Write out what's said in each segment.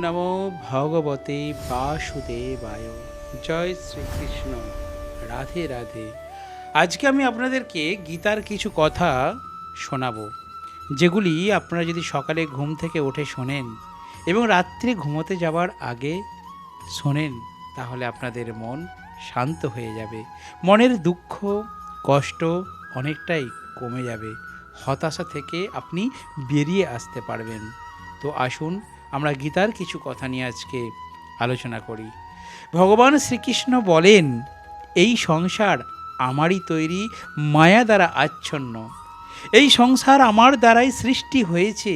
নমো ভগবতে বাসুদেবায়। জয় শ্রীকৃষ্ণ। রাধে রাধে। আজকে আমি আপনাদেরকে গীতার কিছু কথা শোনাবো, যেগুলি আপনারা যদি সকালে ঘুম থেকে উঠে শোনেন এবং রাত্রে ঘুমোতে যাওয়ার আগে শোনেন, তাহলে আপনাদের মন শান্ত হয়ে যাবে, মনের দুঃখ কষ্ট অনেকটাই কমে যাবে, হতাশা থেকে আপনি বেরিয়ে আসতে পারবেন। তো আসুন আমরা গীতার কিছু কথা নিয়ে আজকে আলোচনা করি। ভগবান শ্রীকৃষ্ণ বলেন, এই সংসার আমারই তৈরি, মায়া দ্বারা আচ্ছন্ন। এই সংসার আমার দ্বারাই সৃষ্টি হয়েছে।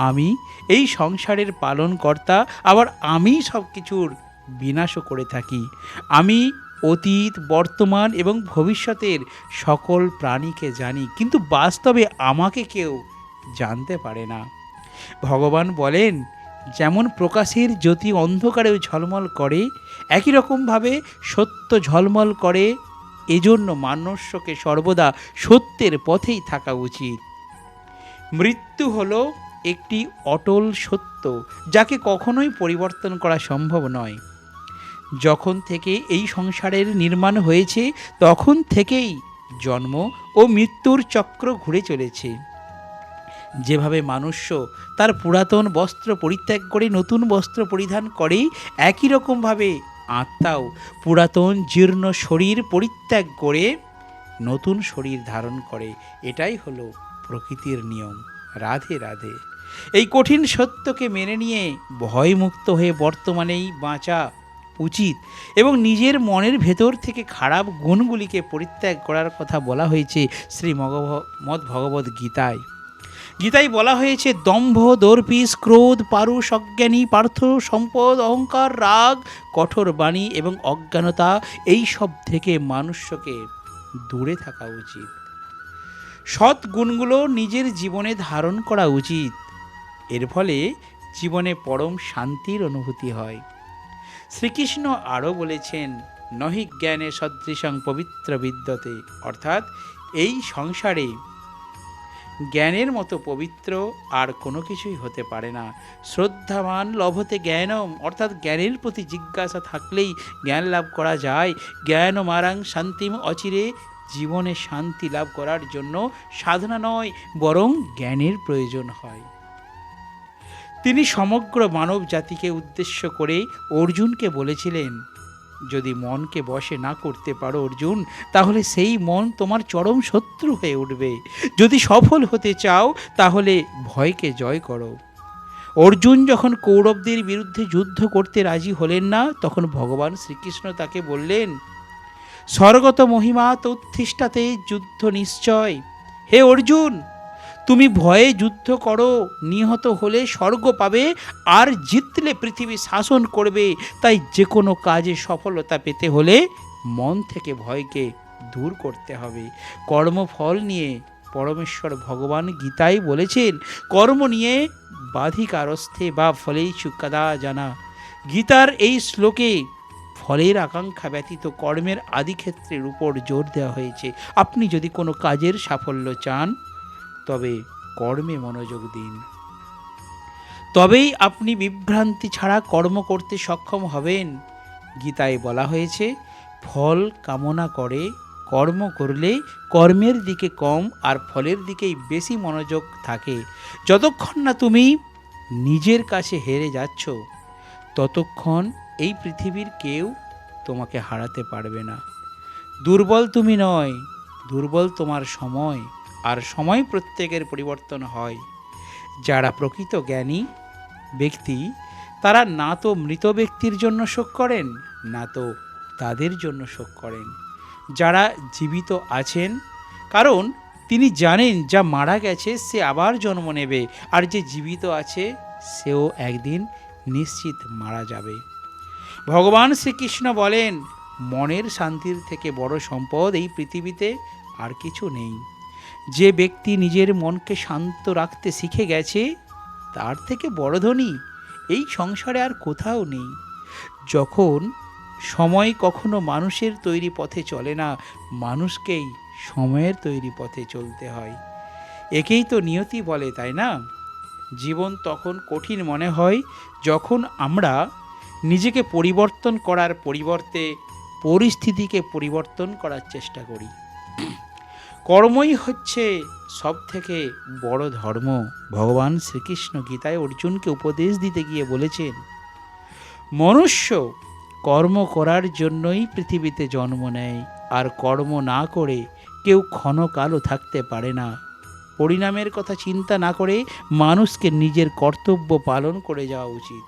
আমি এই সংসারের পালনকর্তা, আবার আমি সব কিছুর বিনাশও করে থাকি। আমি অতীত, বর্তমান এবং ভবিষ্যতের সকল প্রাণীকে জানি, কিন্তু বাস্তবে আমাকে কেউ জানতে পারে না। ভগবান বলেন, যেমন প্রকাশের জ্যোতি অন্ধকারেও ঝলমল করে, একই রকমভাবে সত্য ঝলমল করে। এজন্য মনুষ্যকে সর্বদা সত্যের পথেই থাকা উচিত। মৃত্যু হলো একটি অটল সত্য, যাকে কখনোই পরিবর্তন করা সম্ভব নয়। যখন থেকে এই সংসারের নির্মাণ হয়েছে, তখন থেকেই জন্ম ও মৃত্যুর চক্র ঘুরে চলেছে। যেভাবে মনুষ্য তার পুরাতন বস্ত্র পরিত্যাগ করে নতুন বস্ত্র পরিধান করে, একই রকমভাবে আত্মাও পুরাতন জীর্ণ শরীর পরিত্যাগ করে নতুন শরীর ধারণ করে। এটাই হলো প্রকৃতির নিয়ম। রাধে রাধে। এই কঠিন সত্যকে মেনে নিয়ে ভয়মুক্ত হয়ে বর্তমানেই বাঁচা উচিত এবং নিজের মনের ভেতর থেকে খারাপ গুণগুলিকে পরিত্যাগ করার কথা বলা হয়েছে শ্রীমদ্ ভগবদ্ গীতায়। গীতায় বলা হয়েছে, দম্ভ, দর্পিস, ক্রোধ, পারুষ, অজ্ঞানী, পার্থ, সম্পদ, অহংকার, রাগ, কঠোর বাণী এবং অজ্ঞানতা, এই সব থেকে মানুষ্যকে দূরে থাকা উচিত। সৎ গুণগুলো নিজের জীবনে ধারণ করা উচিত। এর ফলে জীবনে পরম শান্তির অনুভূতি হয়। শ্রীকৃষ্ণ আরও বলেছেন, নহি জ্ঞানে সদৃশং পবিত্র বিদ্যতে, অর্থাৎ এই সংসারে জ্ঞানের মতো পবিত্র আর কোনো কিছুই হতে পারে না। শ্রদ্ধাবান লভতে জ্ঞানম, অর্থাৎ জ্ঞানের প্রতি জিজ্ঞাসা থাকলেই জ্ঞান লাভ করা যায়। জ্ঞানমারাং শান্তিম অচিরে, জীবনে শান্তি লাভ করার জন্য সাধনা নয়, বরং জ্ঞানের প্রয়োজন হয়। তিনি সমগ্র মানব জাতিকে উদ্দেশ্য করে অর্জুনকে বলেছিলেন, যদি মনকে বশে না করতে পারো অর্জুন, তাহলে সেই মন তোমার চরম শত্রু হয়ে উঠবে। যদি সফল হতে চাও, তাহলে ভয়কে জয় করো। অর্জুন যখন কৌরবদের বিরুদ্ধে যুদ্ধ করতে রাজি হলেন না, তখন ভগবান শ্রীকৃষ্ণ তাকে বললেন, স্বর্গত মহিমা তৌত্তিষ্ঠাতে যুদ্ধ নিশ্চয়। হে অর্জুন, তুমি ভয়ে যুদ্ধ করো, নিহত হলে স্বর্গ পাবে, আর জিতলে পৃথিবী শাসন করবে। তাই যে কোনো কাজে সফলতা পেতে হলে মন থেকে ভয়কে দূর করতে হবে। কর্মফল নিয়ে পরমেশ্বর ভগবান গীতায় বলেছেন, কর্ম নিয়ে বাধিকারস্থে বা ফলেই চুকাদা জানা। গীতার এই শ্লোকে ফলের আকাঙ্ক্ষা ব্যতীত কর্মের আদিক্ষেত্রের উপর জোর দেওয়া হয়েছে। আপনি যদি কোনো কাজের সাফল্য চান, তবে কর্মে মনোযোগ দিন, তবেই আপনি বিভ্রান্তি ছাড়া কর্ম করতে সক্ষম হবেন। গীতায় বলা হয়েছে, ফল কামনা করে কর্ম করলে কর্মের দিকে কম আর ফলের দিকেই বেশি মনোযোগ থাকে। যতক্ষণ না তুমি নিজের কাছে হেরে যাচ্ছ, ততক্ষণ এই পৃথিবীর কেউ তোমাকে হারাতে পারবে না। দুর্বল তুমি নয়, দুর্বল তোমার সময়, আর সময় প্রত্যেকের পরিবর্তন হয়। যারা প্রকৃত জ্ঞানী ব্যক্তি, তারা না তো মৃত ব্যক্তির জন্য শোক করেন, না তো তাদের জন্য শোক করেন যারা জীবিত আছেন, কারণ তিনি জানেন যা মারা গেছে সে আবার জন্ম নেবে, আর যে জীবিত আছে সেও একদিন নিশ্চিত মারা যাবে। ভগবান শ্রীকৃষ্ণ বলেন, মনের শান্তির থেকে বড় সম্পদ এই পৃথিবীতে আর কিছু নেই। যে ব্যক্তি নিজের মনকে শান্ত রাখতে শিখে গেছে, তার থেকে বড় ধনী এই সংসারে আর কোথাও নেই। যখন সময় কখনো মানুষের তৈরি পথে চলে না, মানুষকেই সময়ের তৈরি পথে চলতে হয়। একেই তো নিয়তি বলে, তাই না? জীবন তখন কঠিন মনে হয় যখন আমরা নিজেকে পরিবর্তন করার পরিবর্তে পরিস্থিতিকে পরিবর্তন করার চেষ্টা করি। কর্মই হচ্ছে সব থেকে বড় ধর্ম। ভগবান শ্রীকৃষ্ণ গীতায় অর্জুনকে উপদেশ দিতে গিয়ে বলেছেন, মনুষ্য কর্ম করার জন্যই পৃথিবীতে জন্ম নেয়, আর কর্ম না করে কেউ ক্ষণকালও থাকতে পারে না। পরিণামের কথা চিন্তা না করে মানুষকে নিজের কর্তব্য পালন করে যাওয়া উচিত।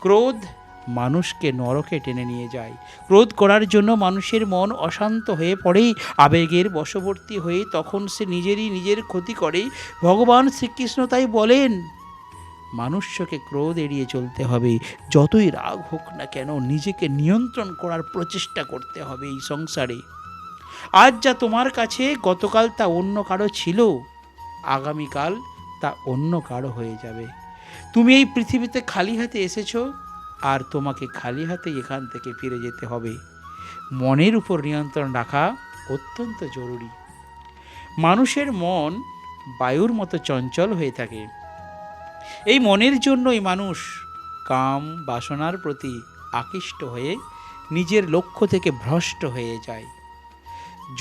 ক্রোধ মানুষকে নরকে টেনে নিয়ে যায়। ক্রোধ করার জন্য মানুষের মন অশান্ত হয়ে পড়ে, আবেগের বশবর্তী হয়ে তখন সে নিজের ক্ষতি করে। ভগবান শ্রীকৃষ্ণ তাই বলেন, মানুষ্যকে ক্রোধ এড়িয়ে চলতে হবে। যতই রাগ হোক না কেন নিজেকে নিয়ন্ত্রণ করার প্রচেষ্টা করতে হবে। এই সংসারে আজ যা তোমার কাছে গতকাল তা অন্য কারো ছিল, আগামীকাল তা অন্য কারো হয়ে যাবে। তুমি এই পৃথিবীতে খালি হাতে এসেছো, আর তোমাকে খালি হাতে এখান থেকে ফিরে যেতে হবে। মনের উপর নিয়ন্ত্রণ রাখা অত্যন্ত জরুরি। মানুষের মন বায়ুর মতো চঞ্চল হয়ে থাকে। এই মনের জন্যই মানুষ কাম বাসনার প্রতি আকৃষ্ট হয়ে নিজের লক্ষ্য থেকে ভ্রষ্ট হয়ে যায়।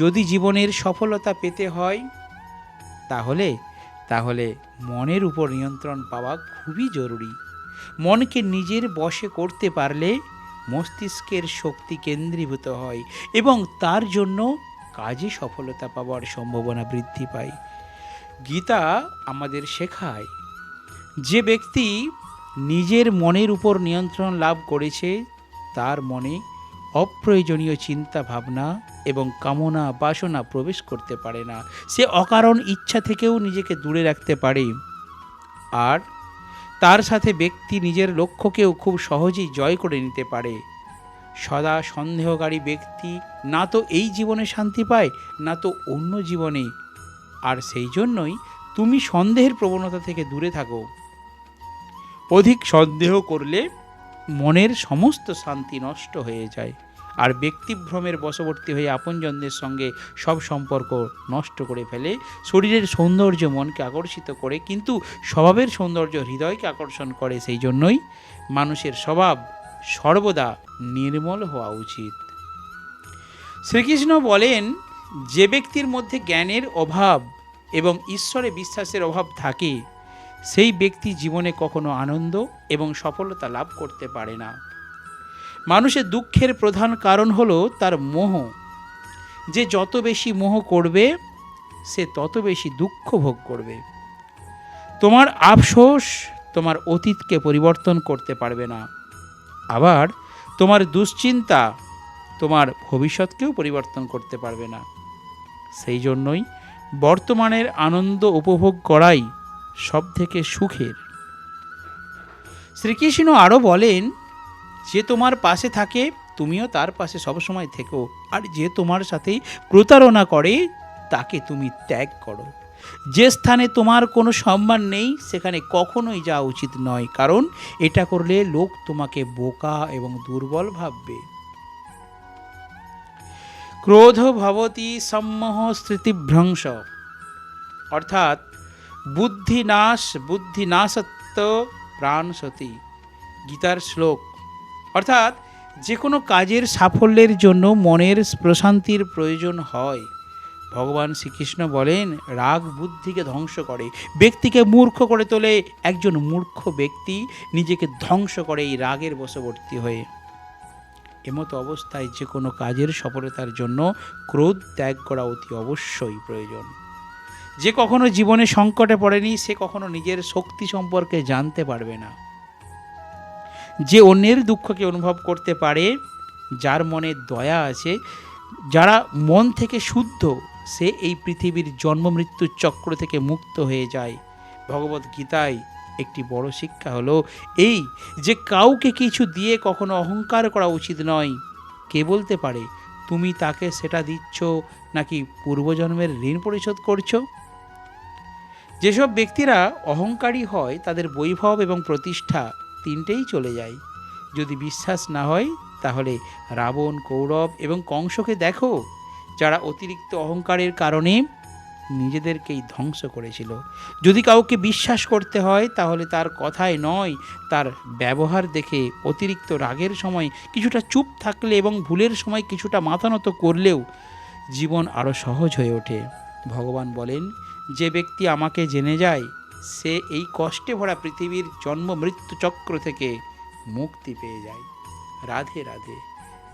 যদি জীবনের সফলতা পেতে হয় তাহলে মনের উপর নিয়ন্ত্রণ পাওয়া খুবই জরুরি। মনকে নিজের বশে করতে পারলে মস্তিষ্কের শক্তি কেন্দ্রীভূত হয় এবং তার জন্য কাজে সফলতা পাওয়ার সম্ভাবনা বৃদ্ধি পায়। গীতা আমাদের শেখায়, যে ব্যক্তি নিজের মনের উপর নিয়ন্ত্রণ লাভ করেছে তার মনে অপ্রয়োজনীয় চিন্তা ভাবনা এবং কামনা বাসনা প্রবেশ করতে পারে না। সে অকারণ ইচ্ছা থেকেও নিজেকে দূরে রাখতে পারে, আর তার সাথে ব্যক্তি নিজের লক্ষ্যকেও খুব সহজেই জয় করে নিতে পারে। সদা সন্দেহকারী ব্যক্তি না তো এই জীবনে শান্তি পায়, না তো অন্য জীবনে। আর সেই জন্যই তুমি সন্দেহের প্রবণতা থেকে দূরে থাকো। অধিক সন্দেহ করলে মনের সমস্ত শান্তি নষ্ট হয়ে যায়, আর ব্যক্তিভ্রমের বশবর্তী হয়ে আপনজনদের সঙ্গে সব সম্পর্ক নষ্ট করে ফেলে। শরীরের সৌন্দর্য মনকে আকর্ষিত করে, কিন্তু স্বভাবের সৌন্দর্য হৃদয়কে আকর্ষণ করে। সেই জন্যই মানুষের স্বভাব সর্বদা নির্মল হওয়া উচিত। শ্রীকৃষ্ণ বলেন, যে ব্যক্তির মধ্যে জ্ঞানের অভাব এবং ঈশ্বরে বিশ্বাসের অভাব থাকে, সেই ব্যক্তি জীবনে কখনো আনন্দ এবং সফলতা লাভ করতে পারে না। মানুষের দুঃখের প্রধান কারণ হলো তার মোহ। যে যত বেশি মোহ করবে সে তত বেশি দুঃখ ভোগ করবে। তোমার আফসোস তোমার অতীতকে পরিবর্তন করতে পারবে না, আবার তোমার দুশ্চিন্তা তোমার ভবিষ্যৎকেও পরিবর্তন করতে পারবে না। সেই জন্যই বর্তমানের আনন্দ উপভোগ করাই সব থেকে সুখের। শ্রীকৃষ্ণ আরও বলেন, যে তোমার পাশে থাকে তুমিও তার পাশে সবসময় থেকো, আর যে তোমার সাথে প্রতারণা করে তাকে তুমি ত্যাগ করো। যে স্থানে তোমার কোনো সম্মান নেই সেখানে কখনোই যাওয়া উচিত নয়, কারণ এটা করলে লোক তোমাকে বোকা এবং দুর্বল ভাববে। ক্রোধ ভবতি সম্মোহ স্মৃতিভ্রংশ, অর্থাৎ বুদ্ধিনাশত্ব প্রাণসতি। গীতার শ্লোক। অর্থাৎ যে কোনো কাজের সাফল্যের জন্য মনের প্রশান্তির প্রয়োজন হয়। ভগবান শ্রীকৃষ্ণ বলেন, রাগ বুদ্ধিকে ধ্বংস করে, ব্যক্তিকে মূর্খ করে তোলে। একজন মূর্খ ব্যক্তি নিজেকে ধ্বংস করে এই রাগের বশবর্তী হয়ে। এমতো অবস্থায় যে কোনো কাজের সফলতার জন্য ক্রোধ ত্যাগ করা অতি অবশ্যই প্রয়োজন। যে কখনো জীবনে সংকটে পড়েনি সে কখনো নিজের শক্তি সম্পর্কে জানতে পারবে না। যে অন্যের দুঃখকে অনুভব করতে পারে, যার মনে দয়া আছে, যারা মন থেকে শুদ্ধ, সে এই পৃথিবীর জন্ম মৃত্যুর চক্র থেকে মুক্ত হয়ে যায়। ভগবত গীতায় একটি বড় শিক্ষা হলো এই, যে কাউকে কিছু দিয়ে কখনো অহংকার করা উচিত নয়। কে বলতে পারে তুমি তাকে সেটা দিচ্ছ নাকি পূর্বজন্মের ঋণ পরিশোধ করছো? যেসব ব্যক্তিরা অহংকারী হয় তাদের বৈভব এবং প্রতিষ্ঠা তিনটেই চলে যায়। যদি বিশ্বাস না হয় তাহলে রাবণ, কৌরব এবং কংসকে দেখো, যারা অতিরিক্ত অহংকারের কারণে নিজেদেরকেই ধ্বংস করেছিল। যদি কাউকে বিশ্বাস করতে হয় তাহলে তার কথায় নয়, তার ব্যবহার দেখে। অতিরিক্ত রাগের সময় কিছুটা চুপ থাকলে এবং ভুলের সময় কিছুটা মাথা নত করলেও জীবন আরও সহজ হয়ে ওঠে। ভগবান বলেন, যে ব্যক্তি আমাকে জেনে যায় সে এই কষ্টে ভরা পৃথিবীর জন্ম মৃত্যু চক্র থেকে মুক্তি পেয়ে যায়। রাধে রাধে।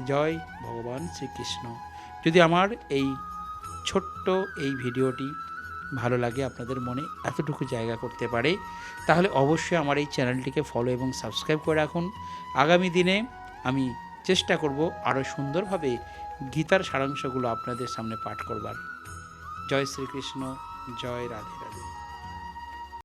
জয় ভগবান শ্রীকৃষ্ণ। যদি আমার এই ছোট্ট এই ভিডিওটি ভালো লাগে, আপনাদের মনে এতটুকু জায়গা করতে পারে, তাহলে অবশ্যই আমার এই চ্যানেলটিকে ফলো এবং সাবস্ক্রাইব করে রাখুন। আগামী দিনে আমি চেষ্টা করব আরও সুন্দরভাবে গীতার সারাংশগুলো আপনাদের সামনে পাঠ করবার। জয় শ্রীকৃষ্ণ, জয় রাধে রাধে।